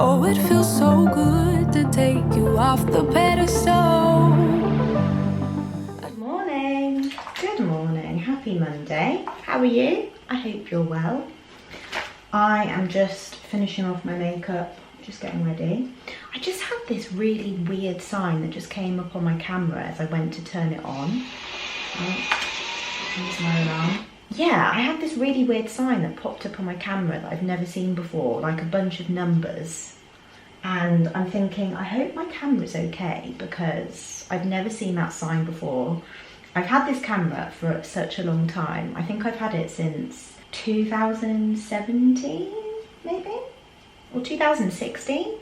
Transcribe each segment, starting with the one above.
Oh, it feels so good to take you off the pedestal. Good morning. Good morning. Happy Monday. How are you? I hope you're well. I am just finishing off my makeup, just getting ready. I just had this really weird sign that just came up on my camera as I went to turn it on. Here's my alarm. Yeah, I had this really weird sign that popped up on my camera that I've never seen before, like a bunch of numbers. And I'm thinking, I hope my camera's okay because I've never seen that sign before. I've had this camera for such a long time. I think I've had it since 2017, maybe? Or 2016?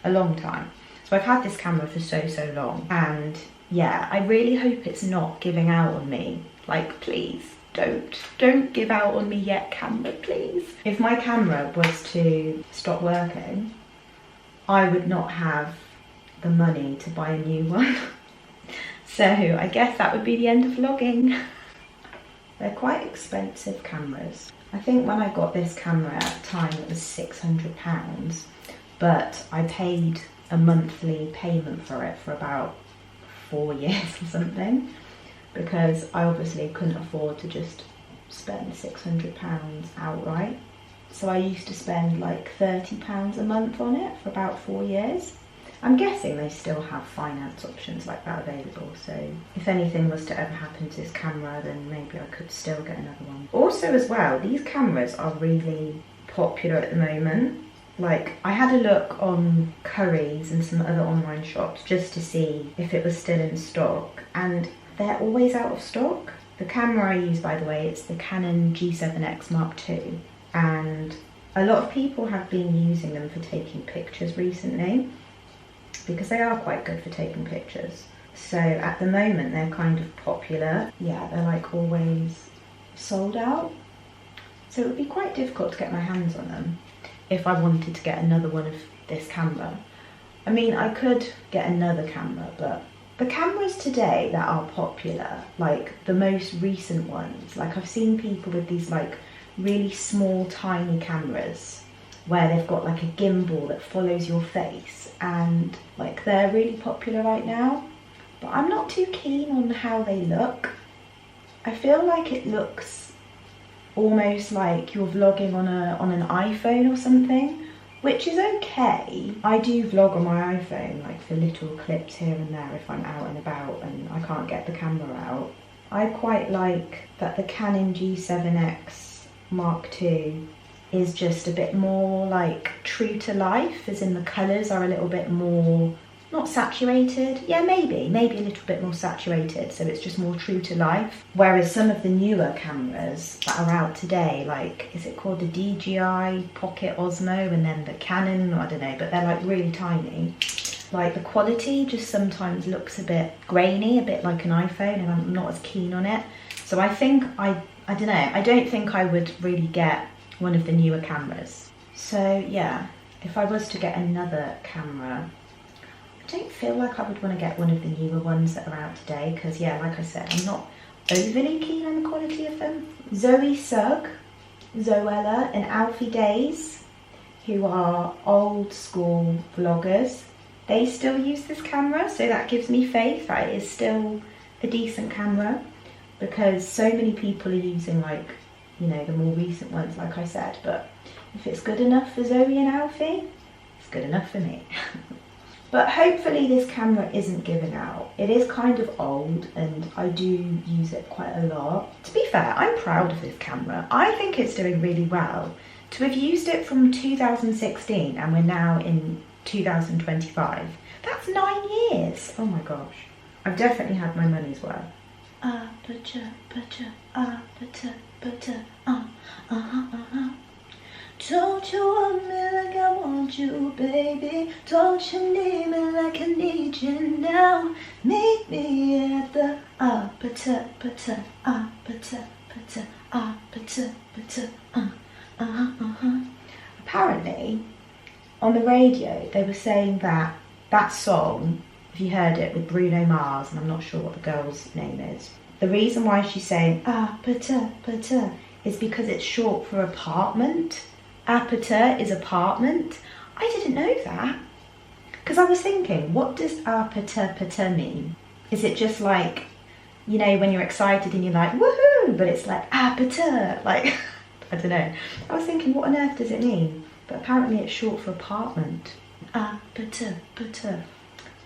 A long time. So I've had this camera for so long. And yeah, I really hope it's not giving out on me. Like, please. Don't give out on me yet, camera, please. If my camera was to stop working, I would not have the money to buy a new one. So I guess that would be the end of vlogging. They're quite expensive cameras. I think when I got this camera at the time it was £600, but I paid a monthly payment for it for about 4 years or something, because I obviously couldn't afford to just spend £600 outright. So I used to spend like £30 a month on it for about 4 years. I'm guessing they still have finance options like that available, so if anything was to ever happen to this camera, then maybe I could still get another one. Also as well, these cameras are really popular at the moment. Like, I had a look on Currys and some other online shops just to see if it was still in stock, and they're always out of stock. The camera I use, by the way, it's the Canon G7X Mark II, and a lot of people have been using them for taking pictures recently because they are quite good for taking pictures. So at the moment they're kind of popular. Yeah, they're like always sold out. So it would be quite difficult to get my hands on them if I wanted to get another one of this camera. I mean, I could get another camera, but the cameras today that are popular, like the most recent ones, like I've seen people with these like really small tiny cameras where they've got like a gimbal that follows your face, and like they're really popular right now, but I'm not too keen on how they look. I feel like it looks almost like you're vlogging on an iPhone or something, which is okay. I do vlog on my iPhone, like for little clips here and there if I'm out and about and I can't get the camera out. I quite like that the Canon G7X Mark II is just a bit more like true to life, as in the colours are a little bit more, not saturated, yeah, maybe a little bit more saturated, so it's just more true to life. Whereas some of the newer cameras that are out today, like, is it called the DJI Pocket Osmo, and then the Canon, I don't know, but they're like really tiny. Like the quality just sometimes looks a bit grainy, a bit like an iPhone, and I'm not as keen on it. So I think, I don't know, I don't think I would really get one of the newer cameras. So yeah, if I was to get another camera, I don't feel like I would want to get one of the newer ones that are out today, because yeah, like I said, I'm not overly keen on the quality of them. Zoe Sugg, Zoella and Alfie Days, who are old school vloggers, they still use this camera, so that gives me faith that it is still a decent camera, because so many people are using, like, you know, the more recent ones, like I said. But if it's good enough for Zoe and Alfie, it's good enough for me. But hopefully this camera isn't giving out. It is kind of old and I do use it quite a lot. To be fair, I'm proud of this camera. I think it's doing really well. To have used it from 2016 and we're now in 2025, that's 9 years. Oh my gosh. I've definitely had my money's worth. Don't you want me like I want you, baby? Don't you need me like I need you now? Meet me at the Apparently, on the radio, they were saying that that song, if you heard it, with Bruno Mars, and I'm not sure what the girl's name is, the reason why she's saying is because it's short for apartment. ACOTAR is apartment. I didn't know that. Because I was thinking, what does ACOTAR mean? Is it just like, you know, when you're excited and you're like, woohoo, but it's like ACOTAR, like, I don't know. I was thinking, what on earth does it mean? But apparently it's short for apartment. ACOTAR.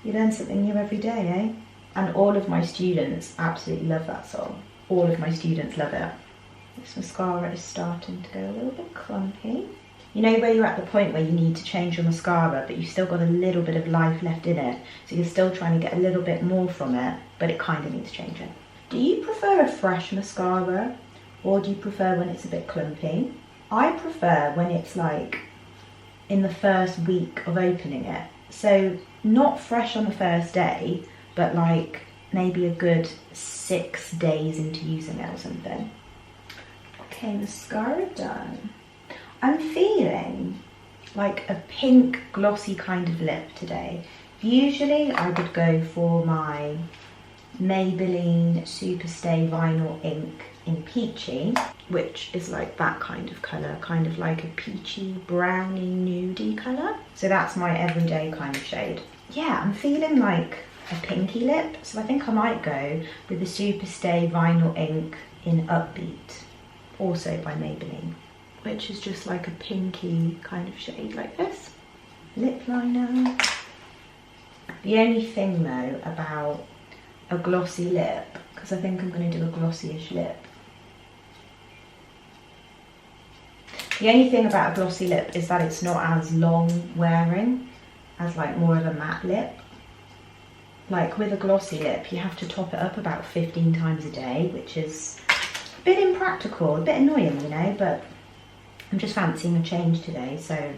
You learn something new every day, eh? And all of my students absolutely love that song. All of my students love it. This mascara is starting to go a little bit clunky. You know where you're at the point where you need to change your mascara, but you've still got a little bit of life left in it, so you're still trying to get a little bit more from it, but it kind of needs changing. Do you prefer a fresh mascara, or do you prefer when it's a bit clumpy? I prefer when it's like in the first week of opening it. So not fresh on the first day, but like maybe a good 6 days into using it or something. Okay, mascara done. I'm feeling like a pink glossy kind of lip today. Usually I would go for my Maybelline Superstay Vinyl Ink in Peachy, which is like that kind of colour, kind of like a peachy, browny, nudie colour. So that's my everyday kind of shade. Yeah, I'm feeling like a pinky lip, so I think I might go with the Superstay Vinyl Ink in Upbeat, also by Maybelline, which is just like a pinky kind of shade like this. Lip liner. The only thing though about a glossy lip, because I think I'm going to do a glossy-ish lip. The only thing about a glossy lip is that it's not as long wearing as like more of a matte lip. Like with a glossy lip, you have to top it up about 15 times a day, which is a bit impractical, a bit annoying, you know, but I'm just fancying a change today, so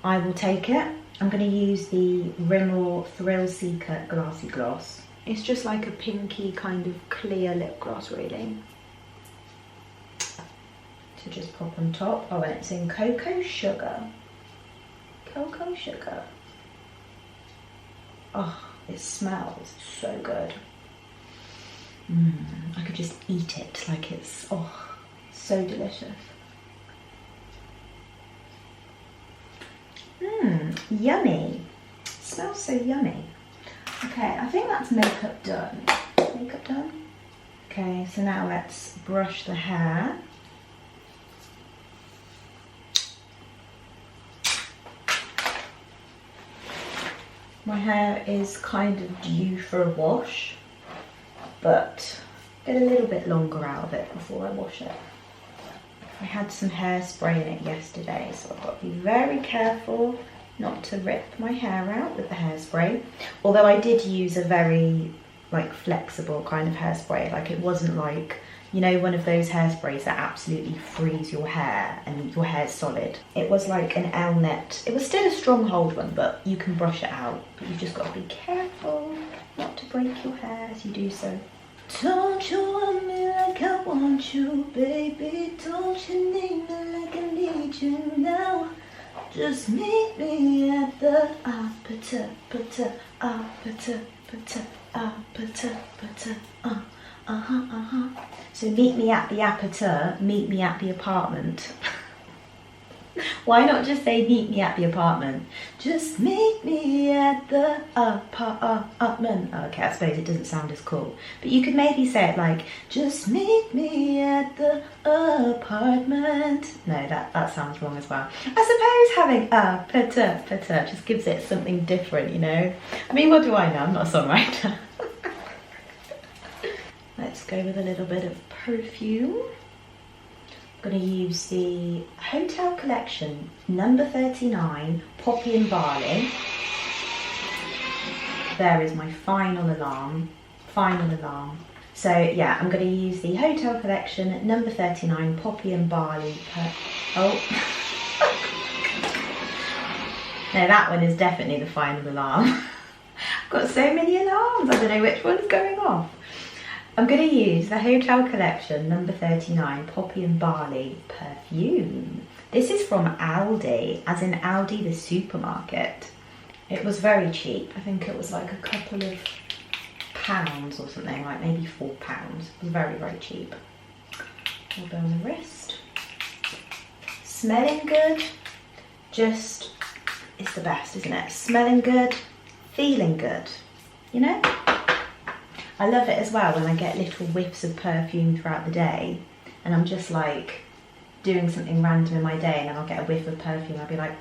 I will take it. I'm going to use the Rimmel Thrill Seeker Glassy Gloss. It's just like a pinky kind of clear lip gloss, really. To just pop on top. Oh, and it's in Cocoa Sugar. Cocoa Sugar. Oh, it smells so good. I could just eat it like it's, oh, so delicious. Yummy. Smells so yummy. Okay, I think that's makeup done. Makeup done? Okay, so now let's brush the hair. My hair is kind of due for a wash, but get a little bit longer out of it before I wash it. I had some hairspray in it yesterday, so I've got to be very careful not to rip my hair out with the hairspray. Although I did use a very like flexible kind of hairspray, like it wasn't like, you know, one of those hairsprays that absolutely frees your hair and your hair's solid. It was like an L-net. It was still a stronghold one, but you can brush it out. But you've just got to be careful not to break your hair as you do so. Don't you want me like I want you, baby? Don't you need me like I need you now? Just meet me at the ACOTAR. So meet me at the ACOTAR, meet me at the apartment. Why not just say meet me at the apartment? Just meet me at the apartment. Okay, I suppose it doesn't sound as cool. But you could maybe say it like, just meet me at the apartment. No, that sounds wrong as well. I suppose having ACOTAR just gives it something different, you know? I mean, what do I know? I'm not a songwriter. Let's go with a little bit of perfume. I'm going to use the Hotel Collection number 39 Poppy and Barley. There is my final alarm. So yeah, I'm going to use the Hotel Collection number 39 Poppy and Barley. Oh. No, that one is definitely the final alarm. I've got so many alarms, I don't know which one's going off. I'm going to use the Hotel Collection number 39 Poppy and Barley perfume. This is from Aldi, as in Aldi the supermarket. It was very cheap. I think it was like a couple of pounds or something, like maybe £4. It was very, very cheap. A little bit on the wrist. Smelling good. Just the best, isn't it? Smelling good, feeling good, you know? I love it as well when I get little whiffs of perfume throughout the day and I'm just like doing something random in my day and then I'll get a whiff of perfume. I'll be like,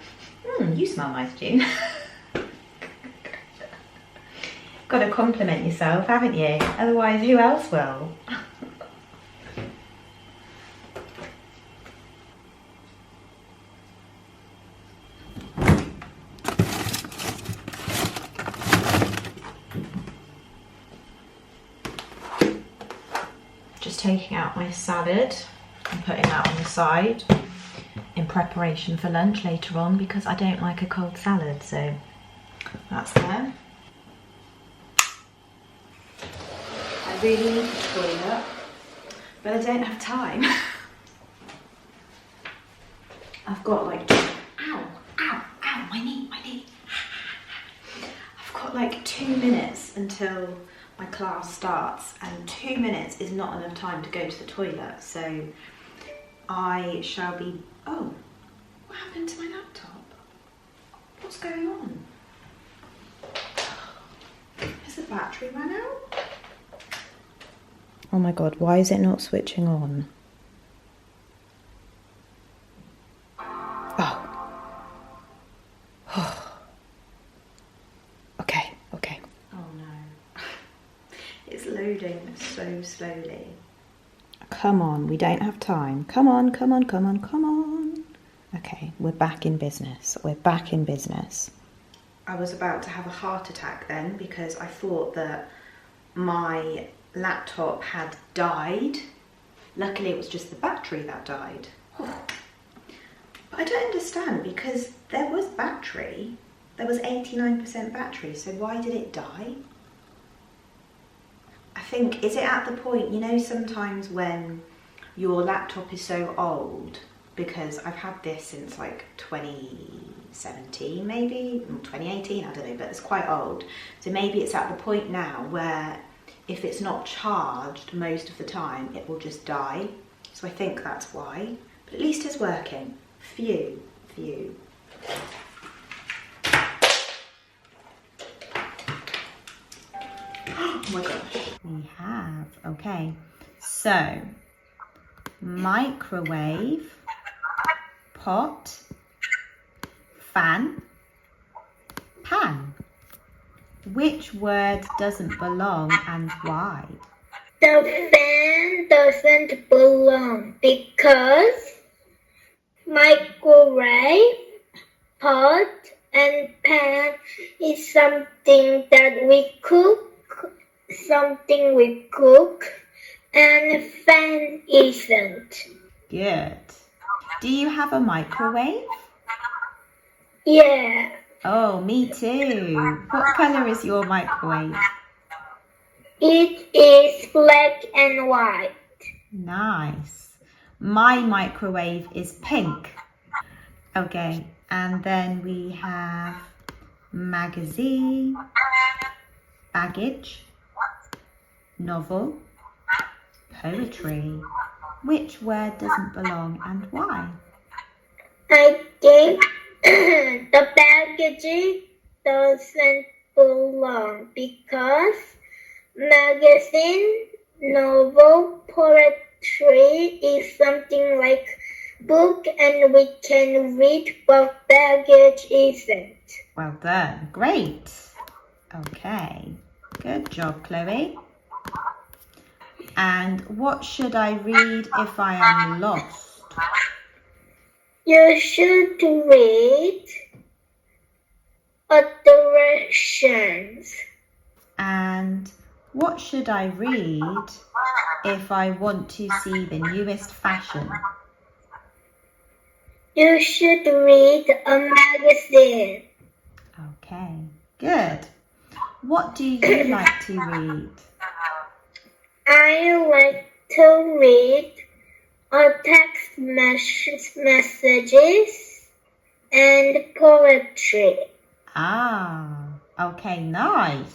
you smell nice, June. Got to compliment yourself, haven't you? Otherwise, who else will? Just taking out my salad and putting that on the side in preparation for lunch later on because I don't like a cold salad, so that's there. I really need the toilet, but I don't have time. I've got like, ow, my knee. I've got like 2 minutes until my class starts and 2 minutes is not enough time to go to the toilet, so I shall be, oh, what happened to my laptop? What's going on? Has the battery run out? Oh my god, why is it not switching on? Oh. Okay. Oh no. It's loading so slowly. Come on, we don't have time. Come on. Okay, we're back in business. I was about to have a heart attack then because I thought that my laptop had died. Luckily it was just the battery that died. But I don't understand because there was battery. There was 89% battery, so why did it die? I think, is it at the point, you know, sometimes when your laptop is so old, because I've had this since like 2017 maybe, 2018, I don't know, but it's quite old. So maybe it's at the point now where if it's not charged most of the time, it will just die. So I think that's why, but at least it's working. Phew. Oh my gosh. We have, okay, so microwave, pot, fan, pan. Which word doesn't belong and why? The fan doesn't belong because microwave, pot, and pan is something that we cook, and fan isn't. Good. Do you have a microwave? Yeah, Oh, me too. What colour is your microwave? it is black and white. Nice. My microwave is pink. Okay, and then we have magazine, baggage, novel, poetry. Which word doesn't belong and why? I think the baggage doesn't belong because magazine, novel, poetry is something like book and we can read, but baggage isn't. Well done. Great. Okay. Good job, Chloe. And what should I read if I am lost? You should read directions. And what should I read if I want to see the newest fashion? You should read a magazine. Okay, good. What do you like to read? I like to read text messages and poetry. Ah, okay, nice.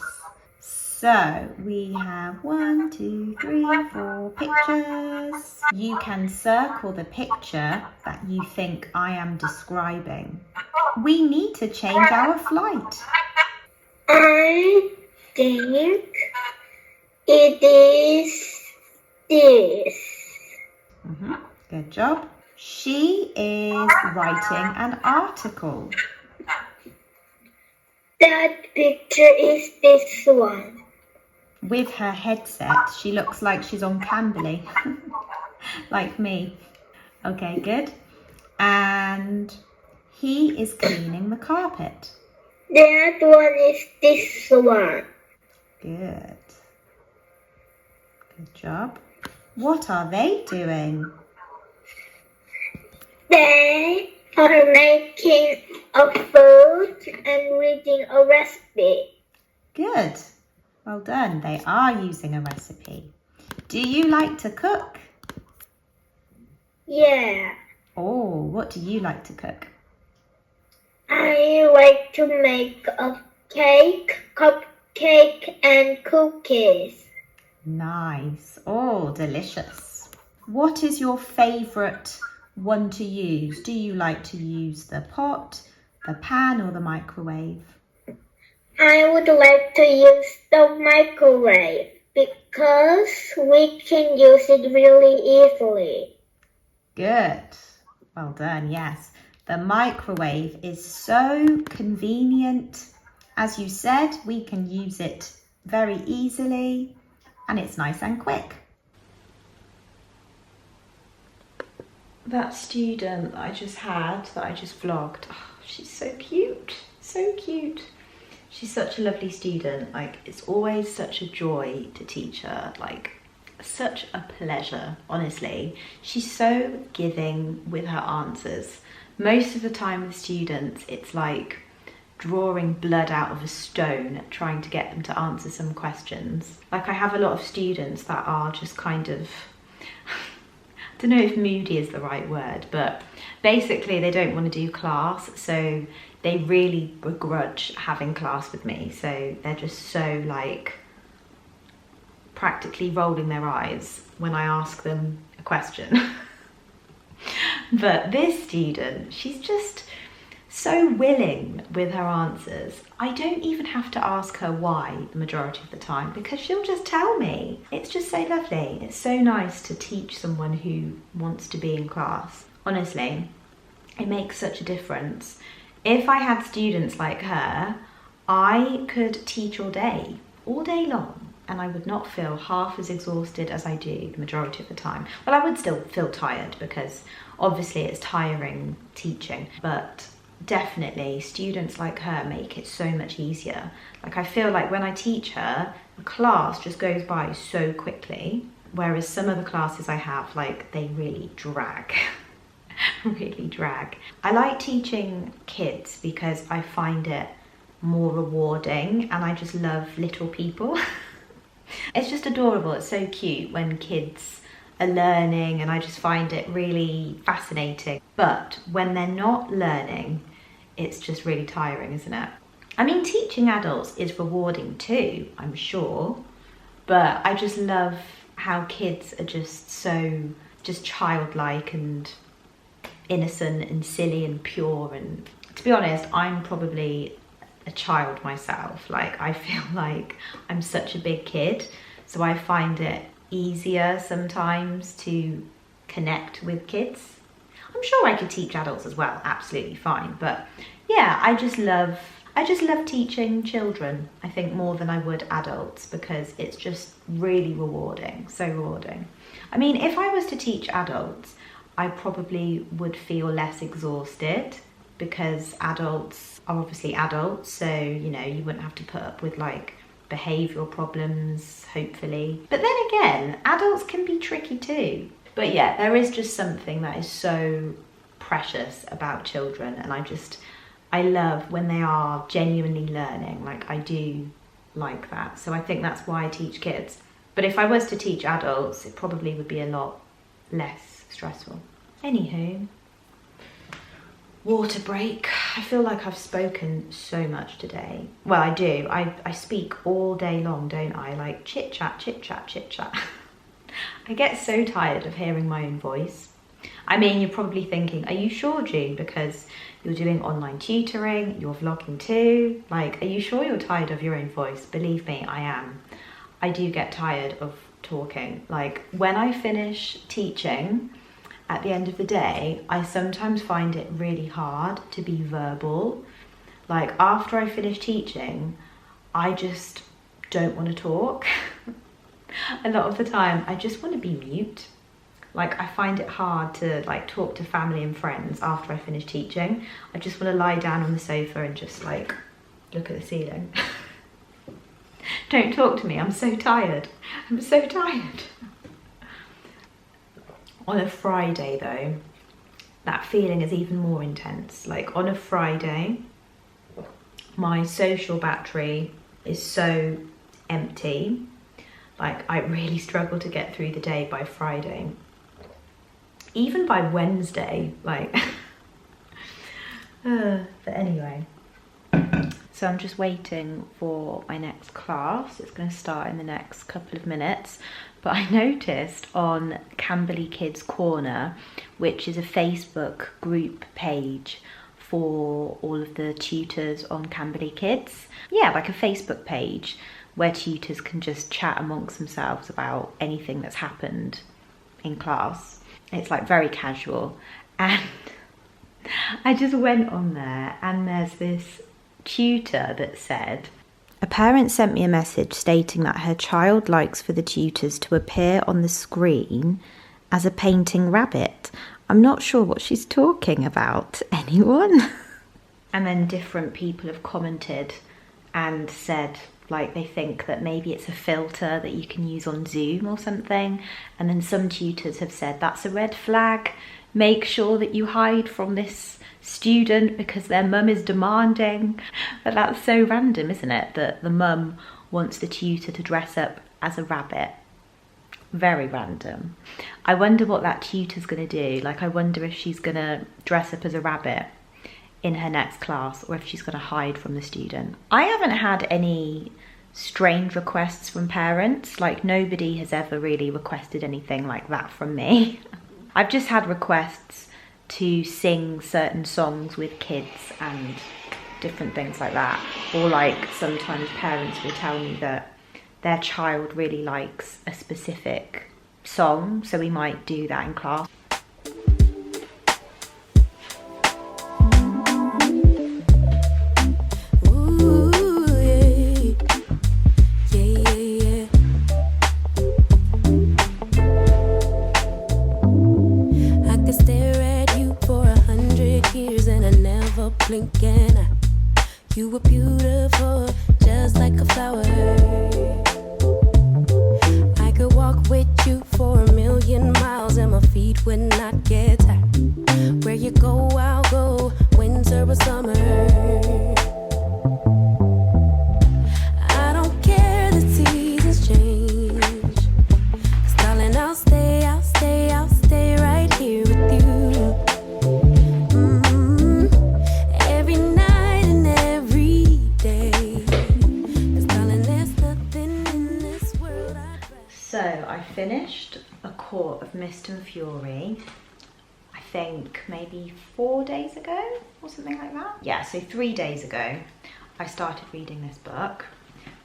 So we have 1, 2, 3, 4 pictures. You can circle the picture that you think I am describing. We need to change our flight. I think it is this. Good job. She is writing an article. That picture is this one. With her headset, she looks like she's on Cambly, like me. Okay, good. And he is cleaning the carpet. That one is this one. Good. Good job. What are they doing? They are making a food and reading a recipe. Good. Well done. They are using a recipe. Do you like to cook? Yeah, Oh, what do you like to cook? I like to make a cake, cupcake, and cookies. Nice. Oh, delicious. What is your favourite one to use? Do you like to use the pot, the pan, or the microwave? I would like to use the microwave because we can use it really easily. Good. Well done, yes. The microwave is so convenient. As you said, we can use it very easily and it's nice and quick. That student that I just vlogged, oh, she's so cute, so cute. She's such a lovely student. Like, it's always such a joy to teach her, like such a pleasure, honestly. She's so giving with her answers. Most of the time with students, it's like drawing blood out of a stone, trying to get them to answer some questions. Like, I have a lot of students that are just kind of, I don't know if moody is the right word, but basically they don't want to do class, so they really begrudge having class with me. So they're just so like practically rolling their eyes when I ask them a question. But this student, she's just so willing with her answers. I don't even have to ask her why the majority of the time because she'll just tell me. It's just so lovely. It's so nice to teach someone who wants to be in class. Honestly, it makes such a difference. If I had students like her, I could teach all day long, and I would not feel half as exhausted as I do the majority of the time. Well, I would still feel tired because obviously it's tiring teaching, but definitely students like her make it so much easier. Like, I feel like when I teach her, the class just goes by so quickly, whereas some of the classes I have, like, they really drag. Really drag. I like teaching kids because I find it more rewarding and I just love little people. It's just adorable. It's so cute when kids are learning and I just find it really fascinating. But when they're not learning, it's just really tiring, isn't it? I mean, teaching adults is rewarding too, I'm sure, but I just love how kids are just so childlike and innocent and silly and pure. And to be honest, I'm probably a child myself. Like, I feel like I'm such a big kid, so I find it easier sometimes to connect with kids. I'm sure I could teach adults as well, absolutely fine, but yeah, I just love teaching children, I think, more than I would adults, because it's just really rewarding, so rewarding. I mean, if I was to teach adults, I probably would feel less exhausted because adults are obviously adults, so, you know, you wouldn't have to put up with like behavioural problems, hopefully. But then again, adults can be tricky too. But yeah, there is just something that is so precious about children, and I love when they are genuinely learning. Like, I do like that. So I think that's why I teach kids. But if I was to teach adults, it probably would be a lot less stressful. Anywho, water break. I feel like I've spoken so much today. Well, I do. I speak all day long, don't I? Like chit chat, chit chat, chit chat. I get so tired of hearing my own voice. I mean, you're probably thinking, are you sure, June? Because you're doing online tutoring, you're vlogging too. Like, are you sure you're tired of your own voice? Believe me, I am. I do get tired of talking. Like, when I finish teaching, at the end of the day, I sometimes find it really hard to be verbal. Like, after I finish teaching, I just don't want to talk. A lot of the time, I just want to be mute. Like, I find it hard to like talk to family and friends after I finish teaching. I just want to lie down on the sofa and just like look at the ceiling. Don't talk to me, I'm so tired. I'm so tired. On a Friday though, that feeling is even more intense. Like on a Friday, my social battery is so empty. Like I really struggle to get through the day by Friday. Even by Wednesday, like, but anyway. So I'm just waiting for my next class. It's going to start in the next couple of minutes. But I noticed on Cambly Kids Corner, which is a Facebook group page for all of the tutors on Cambly Kids. Yeah, like a Facebook page where tutors can just chat amongst themselves about anything that's happened in class. It's like very casual. And I just went on there and there's this tutor that said, a parent sent me a message stating that her child likes for the tutors to appear on the screen as a painting rabbit. I'm not sure what she's talking about. Anyone? And then different people have commented and said like they think that maybe it's a filter that you can use on Zoom or something. And then some tutors have said that's a red flag. Make sure that you hide from this student because their mum is demanding. But that's so random, isn't it? That the mum wants the tutor to dress up as a rabbit. Very random. I wonder what that tutor's gonna do. Like, I wonder if she's gonna dress up as a rabbit in her next class or if she's gonna hide from the student. I haven't had any strange requests from parents. Like, nobody has ever really requested anything like that from me. I've just had requests to sing certain songs with kids and different things like that. Or like sometimes parents will tell me that their child really likes a specific song, so we might do that in class. Blinking, you were beautiful, just like a flower. I could walk with you for 1,000,000 miles and my feet would not get tired. Where you go, I'll go, winter or summer. I don't care the seasons change, 'cause darling, I'll stay right here with you. So I finished A Court of Mist and Fury, I think maybe 4 days ago or something like that. Yeah, so 3 days ago I started reading this book,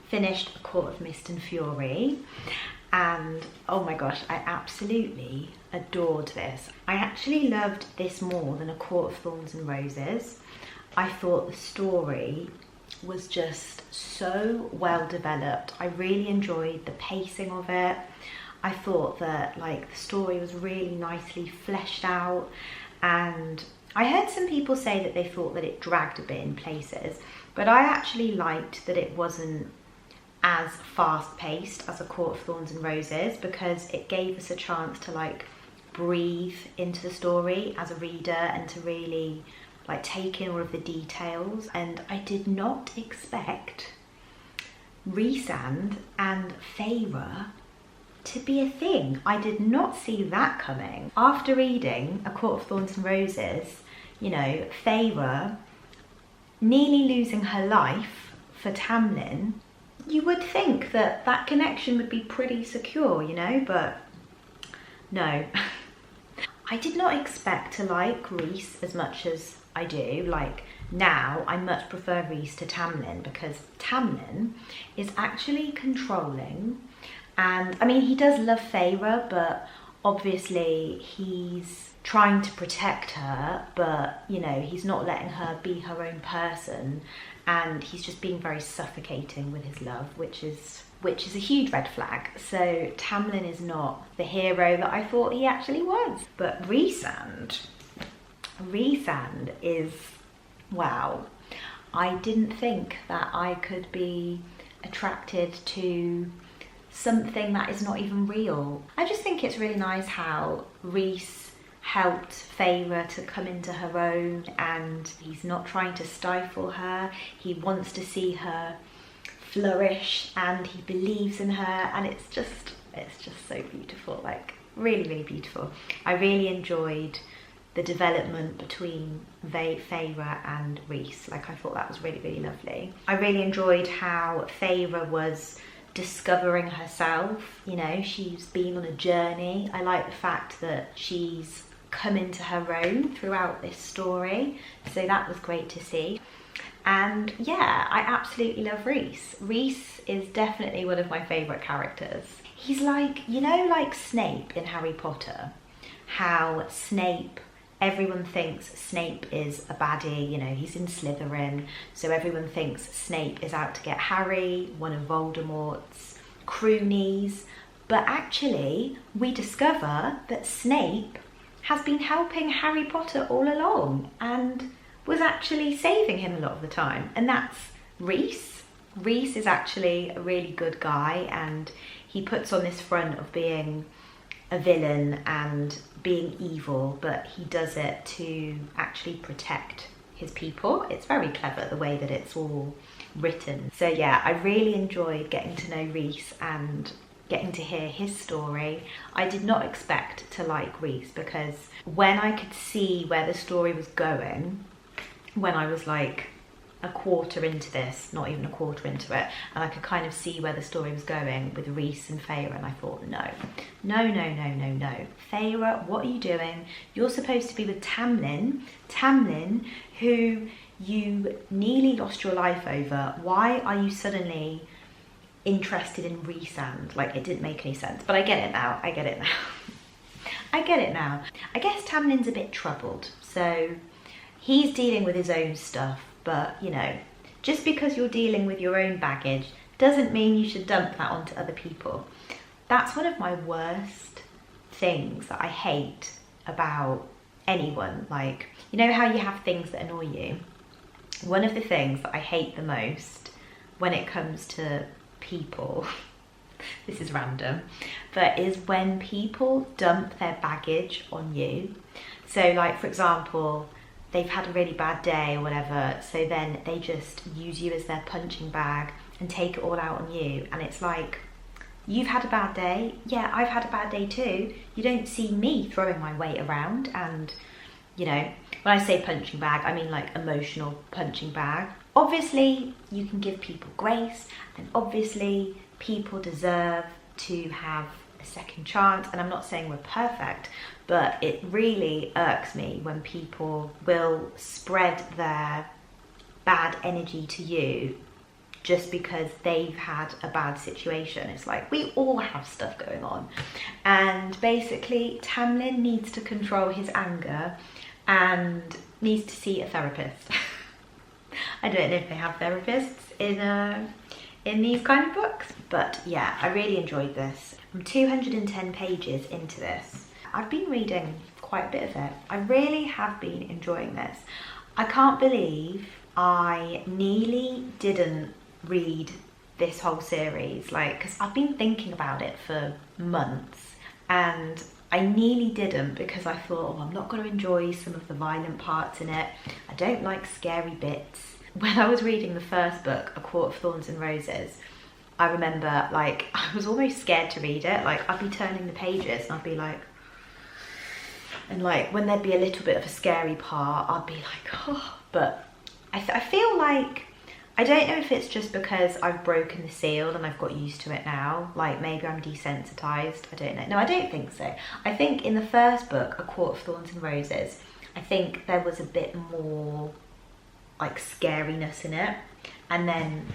finished A Court of Mist and Fury, and oh my gosh, I absolutely adored this. I actually loved this more than A Court of Thorns and Roses. I thought the story was just so well developed. I really enjoyed the pacing of it. I thought that like the story was really nicely fleshed out, and I heard some people say that they thought that it dragged a bit in places, but I actually liked that it wasn't as fast paced as A Court of Thorns and Roses, because it gave us a chance to like breathe into the story as a reader and to really like take in all of the details. And I did not expect Rhysand and Feyre to be a thing. I did not see that coming. After reading A Court of Thorns and Roses, you know, Feyre nearly losing her life for Tamlin, you would think that that connection would be pretty secure, you know, but no. I did not expect to like Rhys as much as I do. Like, now I much prefer Rhys to Tamlin, because Tamlin is actually controlling, and I mean, he does love Feyre, but obviously he's trying to protect her, but you know, he's not letting her be her own person, and he's just being very suffocating with his love, which is a huge red flag. So Tamlin is not the hero that I thought he actually was. But Rhysand is, wow. I didn't think that I could be attracted to something that is not even real. I just think it's really nice how Rhys helped Feyre to come into her own, and he's not trying to stifle her. He wants to see her flourish, and he believes in her, and it's just so beautiful, like really, really beautiful. I really enjoyed the development between Feyre and Rhys. Like, I thought that was really, really lovely. I really enjoyed how Feyre was discovering herself, you know, she's been on a journey. I like the fact that she's come into her own throughout this story, so that was great to see. And yeah, I absolutely love Rhys. Rhys is definitely one of my favourite characters. He's like, you know, like Snape in Harry Potter, how Snape, everyone thinks Snape is a baddie, you know, he's in Slytherin, so everyone thinks Snape is out to get Harry, one of Voldemort's croonies, but actually we discover that Snape has been helping Harry Potter all along and was actually saving him a lot of the time, and that's Rhys. Rhys is actually a really good guy, and he puts on this front of being a villain and being evil, but he does it to actually protect his people. It's very clever the way that it's all written. So yeah, I really enjoyed getting to know Rhys and getting to hear his story. I did not expect to like Rhys, because when I could see where the story was going, when I was like a quarter into this, not even a quarter into it, and I could kind of see where the story was going with Rhys and Feyre, and I thought, no. Feyre, what are you doing? You're supposed to be with Tamlin, who you nearly lost your life over. Why are you suddenly interested in Rhysand? Like, it didn't make any sense, but I get it now. I get it now. I guess Tamlin's a bit troubled, so he's dealing with his own stuff, but you know, just because you're dealing with your own baggage doesn't mean you should dump that onto other people. That's one of my worst things that I hate about anyone. Like, you know how you have things that annoy you? One of the things that I hate the most when it comes to people, this is random, but is when people dump their baggage on you. So like, for example, they've had a really bad day or whatever, so then they just use you as their punching bag and take it all out on you. And it's like, you've had a bad day, yeah, I've had a bad day too. You don't see me throwing my weight around. And you know, when I say punching bag, I mean like emotional punching bag. Obviously you can give people grace, and obviously people deserve to have a second chance, and I'm not saying we're perfect, but it really irks me when people will spread their bad energy to you just because they've had a bad situation. It's like, we all have stuff going on, and basically Tamlin needs to control his anger and needs to see a therapist. I don't know if they have therapists in these kind of books, but yeah, I really enjoyed this. I'm 210 pages into this. I've been reading quite a bit of it. I really have been enjoying this. I can't believe I nearly didn't read this whole series, like, because I've been thinking about it for months, and I nearly didn't because I thought, oh, I'm not going to enjoy some of the violent parts in it. I don't like scary bits. When I was reading the first book, A Court of Thorns and Roses, I remember, like, I was almost scared to read it. Like, I'd be turning the pages and I'd be like, And like when there'd be a little bit of a scary part, I'd be like, oh, but I feel like, I don't know if it's just because I've broken the seal and I've got used to it now. Like maybe I'm desensitized, I don't know. No, I don't think so. I think in the first book, A Court of Thorns and Roses, I think there was a bit more like scariness in it. And then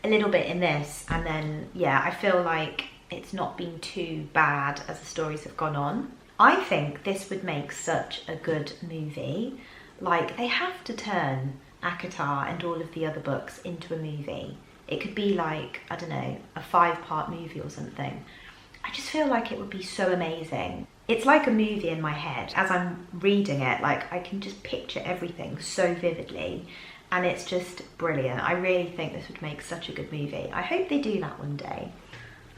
a little bit in this. And then, yeah, I feel like it's not been too bad as the stories have gone on. I think this would make such a good movie. Like they have to turn ACOTAR and all of the other books into a movie. It could be like, I don't know, a 5-part movie or something. I just feel like it would be so amazing. It's like a movie in my head. As I'm reading it, like I can just picture everything so vividly, and it's just brilliant. I really think this would make such a good movie. I hope they do that one day.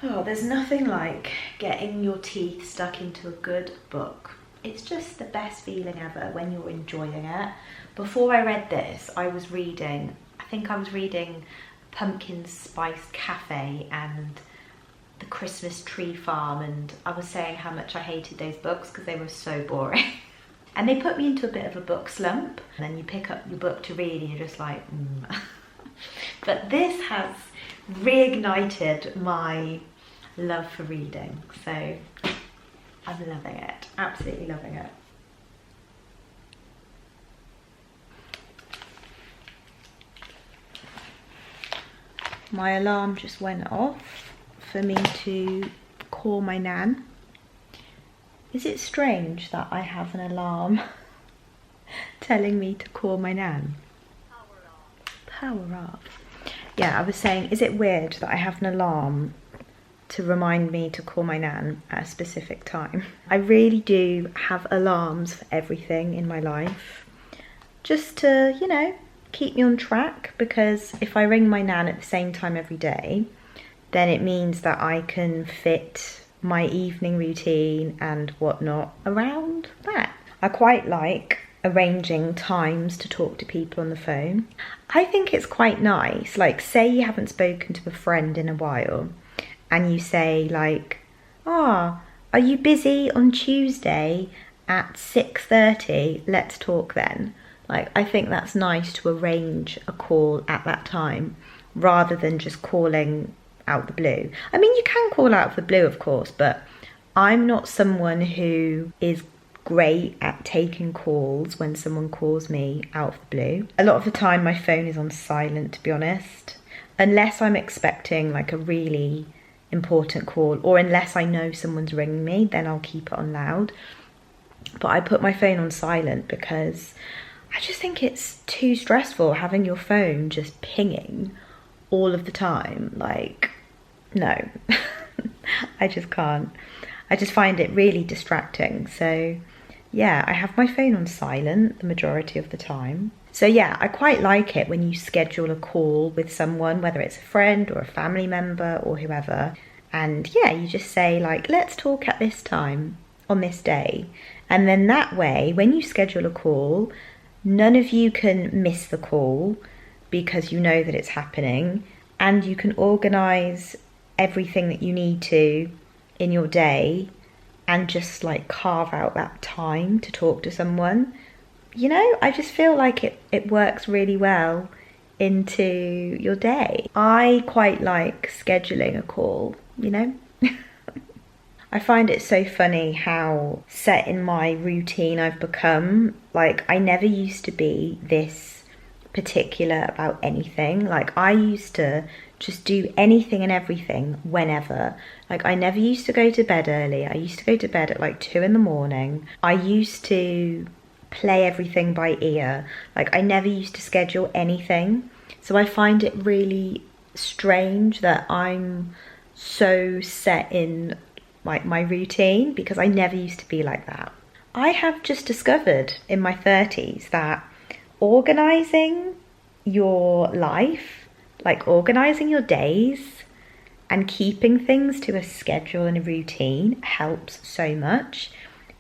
Oh, there's nothing like getting your teeth stuck into a good book. It's just the best feeling ever when you're enjoying it. Before I read this, I was reading Pumpkin Spice Cafe and The Christmas Tree Farm, and I was saying how much I hated those books because they were so boring. And they put me into a bit of a book slump, and then you pick up your book to read and you're just like, But this has reignited my love for reading, so I'm loving it, absolutely loving it. My alarm just went off for me to call my nan. Is it strange that I have an alarm telling me to call my nan? Power off. Yeah, I was saying, is it weird that I have an alarm to remind me to call my nan at a specific time? I really do have alarms for everything in my life, just to, you know, keep me on track, because if I ring my nan at the same time every day, then it means that I can fit my evening routine and whatnot around that. I quite like arranging times to talk to people on the phone. I think it's quite nice, like say you haven't spoken to a friend in a while and you say like, are you busy on Tuesday at 6:30? Let's talk then. Like, I think that's nice to arrange a call at that time rather than just calling out the blue. I mean, you can call out of the blue, of course, but I'm not someone who is great at taking calls when someone calls me out of the blue. A lot of the time my phone is on silent, to be honest, unless I'm expecting like a really important call, or unless I know someone's ringing me, then I'll keep it on loud. But I put my phone on silent because I just think it's too stressful having your phone just pinging all of the time. Like, no, I just can't. I just find it really distracting. So yeah, I have my phone on silent the majority of the time. So yeah, I quite like it when you schedule a call with someone, whether it's a friend or a family member or whoever. And yeah, you just say like, let's talk at this time on this day. And then that way, when you schedule a call, none of you can miss the call because you know that it's happening, and you can organise everything that you need to in your day and just like carve out that time to talk to someone. You know, I just feel like it works really well into your day. I quite like scheduling a call, you know. I find it so funny how set in my routine I've become. Like, I never used to be this particular about anything. Like, I used to just do anything and everything whenever. Like, I never used to go to bed early. I used to go to bed at like 2 in the morning. I used to play everything by ear. Like, I never used to schedule anything. So I find it really strange that I'm so set in like my routine, because I never used to be like that. I have just discovered in my 30s that organising your life, like organising your days and keeping things to a schedule and a routine helps so much,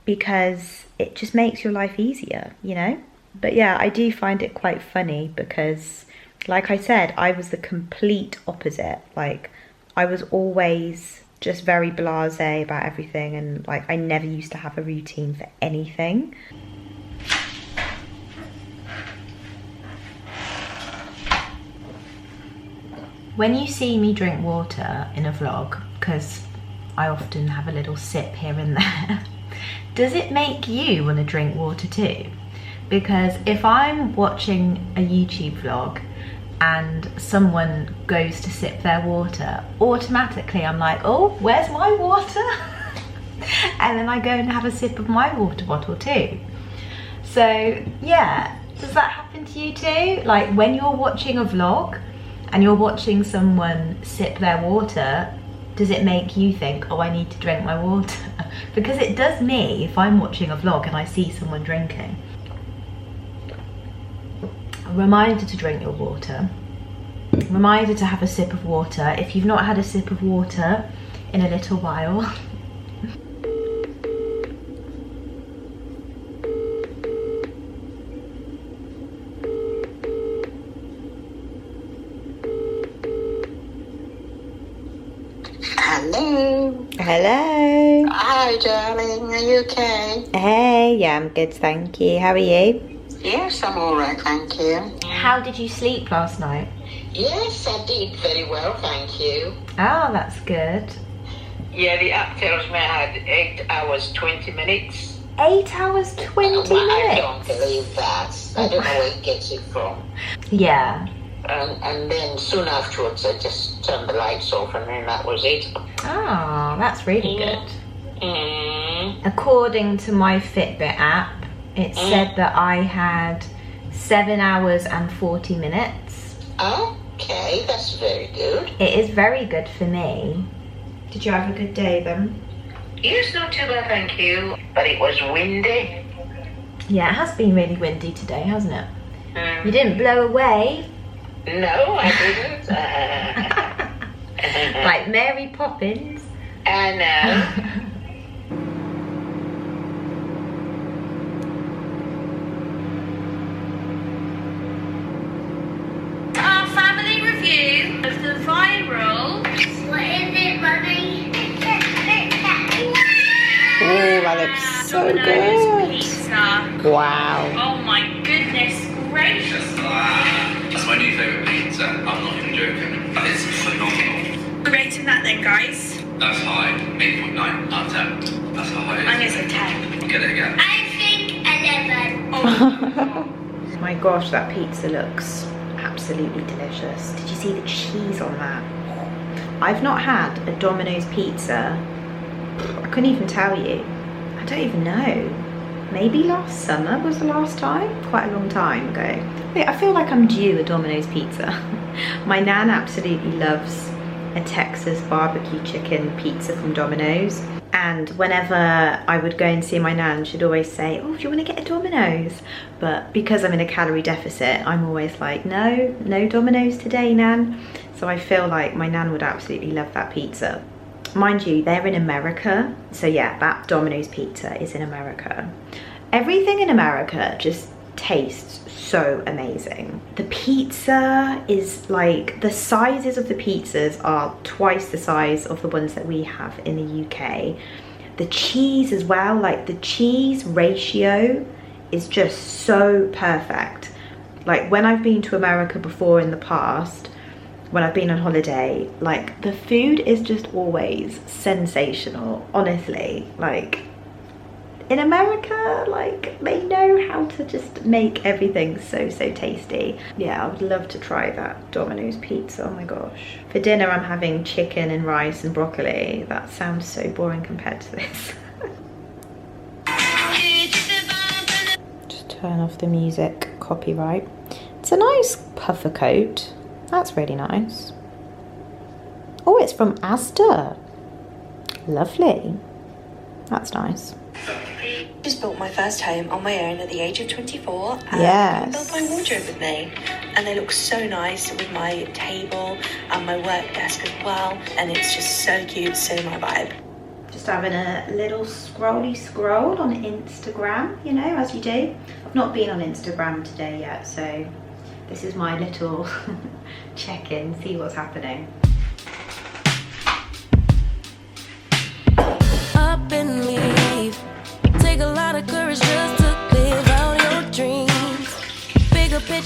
because it just makes your life easier, you know? But yeah, I do find it quite funny because, like I said, I was the complete opposite. Like, I was always just very blasé about everything, and like I never used to have a routine for anything. When you see me drink water in a vlog, because I often have a little sip here and there, does it make you want to drink water too? Because if I'm watching a YouTube vlog and someone goes to sip their water, automatically I'm like, oh, where's my water? And then I go and have a sip of my water bottle too. So yeah, does that happen to you too? Like when you're watching a vlog and you're watching someone sip their water, does it make you think, oh, I need to drink my water? Because it does me if I'm watching a vlog and I see someone drinking. A reminder to drink your water. Reminder to have a sip of water if you've not had a sip of water in a little while. Hello. Hello. Hi, darling. Are you okay? Hey, yeah, I'm good, thank you. How are you? Yes, I'm all right, thank you. How did you sleep last night? Yes, I did very well, thank you. Oh, that's good. Yeah, the app tells me I had 8 hours, 20 minutes. 8 hours, 20 minutes? I don't believe that. I don't know where it gets it from. Yeah. And then soon afterwards, I just turned the lights off and then that was it. Oh, that's really good. Mm. According to my Fitbit app, it said that I had 7 hours and 40 minutes. Okay, that's very good. It is very good for me. Did you have a good day then? Yes, not too bad, thank you. But it was windy. Yeah, it has been really windy today, hasn't it? You didn't blow away. No, I didn't. Like Mary Poppins. I know. Our family review of the viral. What is it, Mummy? Oh, that looks so Domino's good. pizza. Wow. Oh my goodness gracious. That's my new favourite pizza. I'm not even joking. That is phenomenal. We're rating that then, guys. That's high. 8.9 out of 10. That's how high it is. I'm going to say 10. I'll get it again. I think 11. Oh. My gosh, that pizza looks absolutely delicious. Did you see the cheese on that? I've not had a Domino's pizza. I couldn't even tell you. I don't even know. Maybe last summer was the last time? Quite a long time ago. Wait, I feel like I'm due a Domino's pizza. My nan absolutely loves a Texas barbecue chicken pizza from Domino's. And whenever I would go and see my nan, she'd always say, oh, do you want to get a Domino's? But because I'm in a calorie deficit, I'm always like, no Domino's today, nan. So I feel like my nan would absolutely love that pizza. Mind you, they're in America. So yeah, that Domino's pizza is in America. Everything in America just tastes so amazing. The pizza is like, the sizes of the pizzas are twice the size of the ones that we have in the UK. The cheese as well, like the cheese ratio is just so perfect. Like when I've been to America before in the past, when I've been on holiday, like the food is just always sensational, honestly. Like in America, like they know how to just make everything so tasty. Yeah, I would love to try that Domino's pizza. Oh my gosh. For dinner I'm having chicken and rice and broccoli. That sounds so boring compared to this. Just turn off the music, copyright. It's a nice puffer coat. That's really nice. Oh, it's from Asda. Lovely. That's nice. Just built my first home on my own at the age of 24. Yes. I built my wardrobe with me, and they look so nice with my table and my work desk as well, and it's just so cute, so my vibe. Just having a little scrolly scroll on Instagram, you know, as you do. I've not been on Instagram today yet, so this is my little check-in, see what's happening.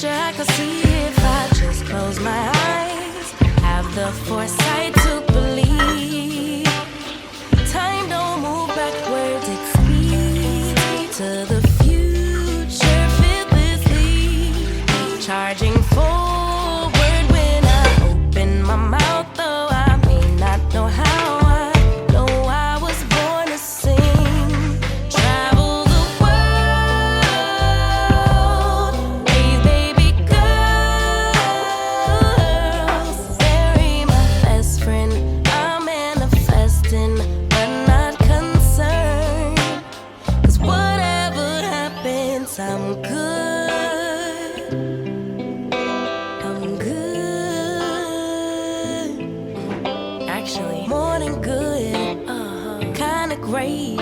future I could see if I just close my eyes. Have the foresight to believe. Time don't move backwards, it speeds to the future fearlessly. Charging forward when I open my mouth, though I may not know how. I know I was born to sing. Travel the world, raise baby girls. Bury my best friend, I'm manifesting, but not concerned. 'Cause whatever happens, I'm good. I'm good. Actually, more than good. Kinda great.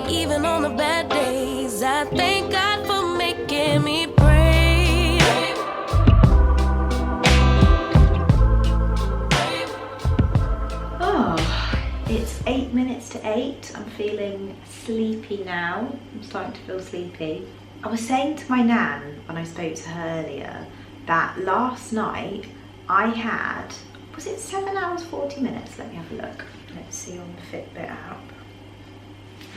Even on the bad days, I thank God for making me brave. Oh, it's 8 minutes to 8. I'm feeling sleepy now. I'm starting to feel sleepy. I was saying to my nan when I spoke to her earlier that last night I had, was it 7 hours 40 minutes? Let me have a look. Let's see on the Fitbit app.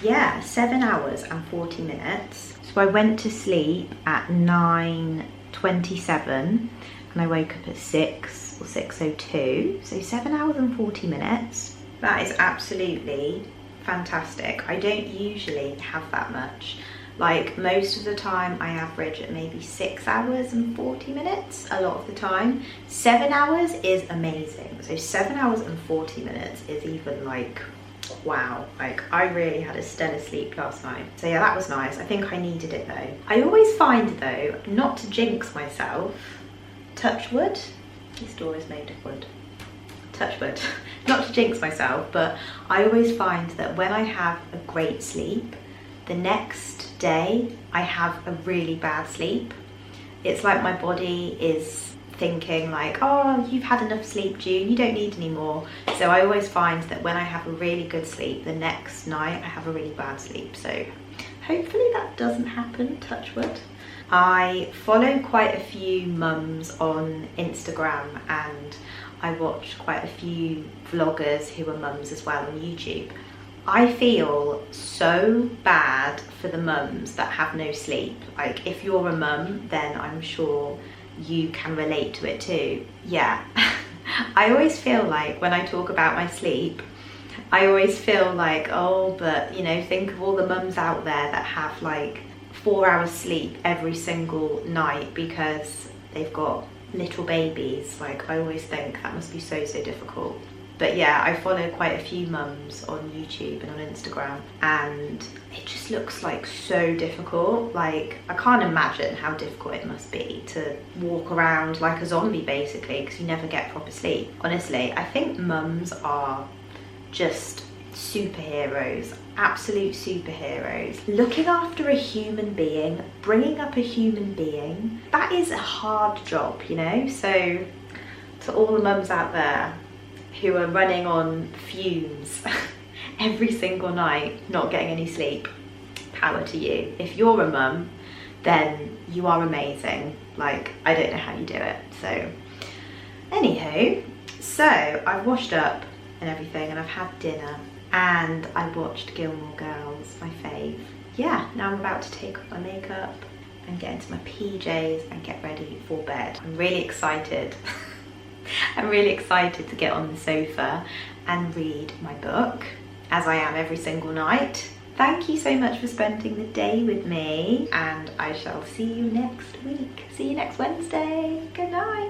Yeah, 7 hours and 40 minutes. So I went to sleep at 9:27 and I woke up at 6 or 6:02. So 7 hours and 40 minutes. That is absolutely fantastic. I don't usually have that much. Like most of the time I average at maybe 6 hours and 40 minutes a lot of the time. 7 hours is amazing. So 7 hours and 40 minutes is even like, wow, like I really had a stellar sleep last night. So yeah, that was nice. I think I needed it though. I always find though, not to jinx myself, touch wood, this door is made of wood, touch wood, not to jinx myself, but I always find that when I have a great sleep, the next day I have a really bad sleep. It's like my body is thinking like, oh, you've had enough sleep, June, you don't need any more. So I always find that when I have a really good sleep, the next night I have a really bad sleep. So hopefully that doesn't happen, touch wood. I follow quite a few mums on Instagram and I watch quite a few vloggers who are mums as well on YouTube. I feel so bad for the mums that have no sleep. Like if you're a mum, then I'm sure you can relate to it too. Yeah, I always feel like when I talk about my sleep, I always feel like, oh, but you know, think of all the mums out there that have like 4 hours sleep every single night because they've got little babies. Like I always think that must be so difficult. But yeah, I follow quite a few mums on YouTube and on Instagram and it just looks like so difficult. Like I can't imagine how difficult it must be to walk around like a zombie basically because you never get proper sleep. Honestly, I think mums are just superheroes, absolute superheroes. Looking after a human being, bringing up a human being, that is a hard job, you know? So to all the mums out there who are running on fumes every single night, not getting any sleep, power to you. If you're a mum, then you are amazing. Like, I don't know how you do it. So, anywho, so I've washed up and everything and I've had dinner and I watched Gilmore Girls, my fave. Yeah, now I'm about to take off my makeup and get into my PJs and get ready for bed. I'm really excited. I'm really excited to get on the sofa and read my book, as I am every single night. Thank you so much for spending the day with me, and I shall see you next week. See you next Wednesday. Good night.